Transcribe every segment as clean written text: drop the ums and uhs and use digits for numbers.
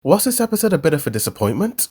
Was this episode a bit of a disappointment?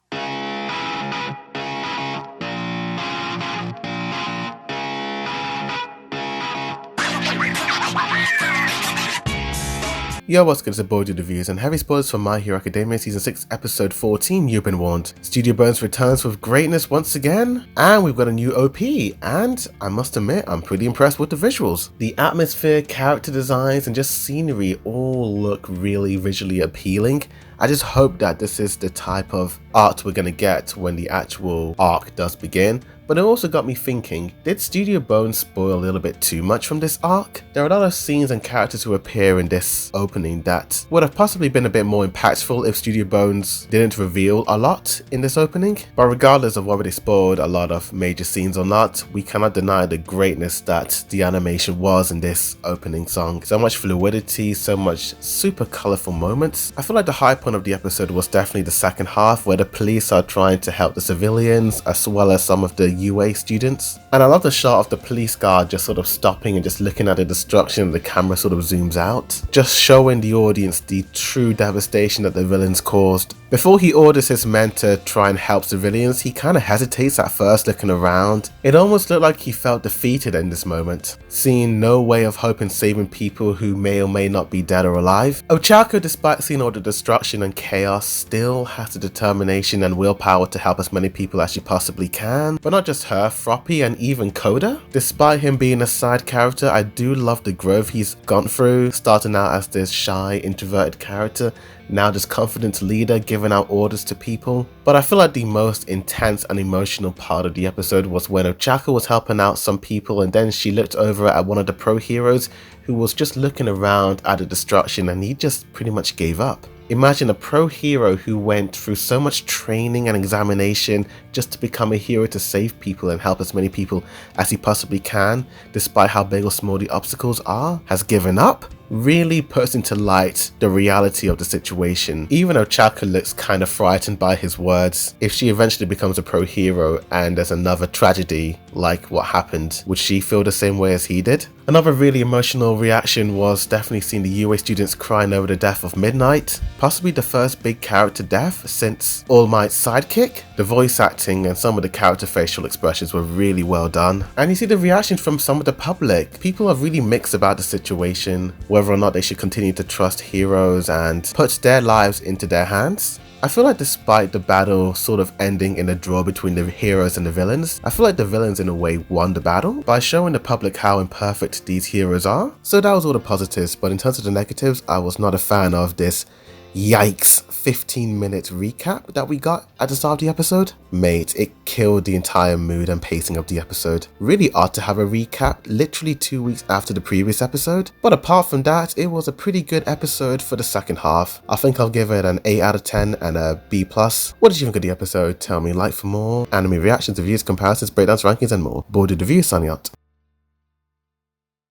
Yo, what's good? It's a boy the reviews and heavy spoilers for My Hero Academia Season 6 Episode 14, You've Been Warned. Studio Bones returns with greatness once again, and we've got a new OP, and I must admit, I'm pretty impressed with the visuals. The atmosphere, character designs, and just scenery all look really visually appealing. I just hope that this is the type of art we're going to get when the actual arc does begin. But it also got me thinking, did Studio Bones spoil a little bit too much from this arc? There are a lot of scenes and characters who appear in this opening that would have possibly been a bit more impactful if Studio Bones didn't reveal a lot in this opening. But regardless of whether they spoiled a lot of major scenes or not, we cannot deny the greatness that the animation was in this opening song. So much fluidity, so much super colourful moments. I feel like the high point of the episode was definitely the second half, where the police are trying to help the civilians as well as some of the UA students. And I love the shot of the police guard just sort of stopping and just looking at the destruction. The camera sort of zooms out, just showing the audience the true devastation that the villains caused. Before he orders his men to try and help civilians, he kind of hesitates at first, looking around. It almost looked like he felt defeated in this moment, seeing no way of hope in saving people who may or may not be dead or alive. Ochako, despite seeing all the destruction and chaos, still has the determination and willpower to help as many people as she possibly can. But not just her, Froppy and even Koda. Despite him being a side character, I do love the growth he's gone through, starting out as this shy, introverted character, now this confident leader giving out orders to people. But I feel like the most intense and emotional part of the episode was when Ochako was helping out some people, and then she looked over at one of the pro heroes who was just looking around at the destruction, and he just pretty much gave up. Imagine a pro hero who went through so much training and examination just to become a hero to save people and help as many people as he possibly can, despite how big or small the obstacles are, has given up. Really puts into light the reality of the situation. Even Ochako looks kind of frightened by his words. If she eventually becomes a pro hero and there's another tragedy like what happened, would she feel the same way as he did? Another really emotional reaction was definitely seeing the UA students crying over the death of Midnight, possibly the first big character death since All Might's sidekick. The voice acting and some of the character facial expressions were really well done. And you see the reaction from some of the public. People are really mixed about the situation, whether or not they should continue to trust heroes and put their lives into their hands. I feel like despite the battle sort of ending in a draw between the heroes and the villains, I feel like the villains in a way won the battle by showing the public how imperfect these heroes are. So that was all the positives, but in terms of the negatives, I was not a fan of this yikes 15-minute recap that we got at the start of the episode. Mate, it killed the entire mood and pacing of the episode. Really odd to have a recap literally 2 weeks after the previous episode, but apart from that, it was a pretty good episode for the second half. I think I'll give it an 8 out of 10 and a B+. What did you think of the episode? Tell me. Like for more anime reactions, reviews, comparisons, breakdowns, rankings and more. Boarded review signing out.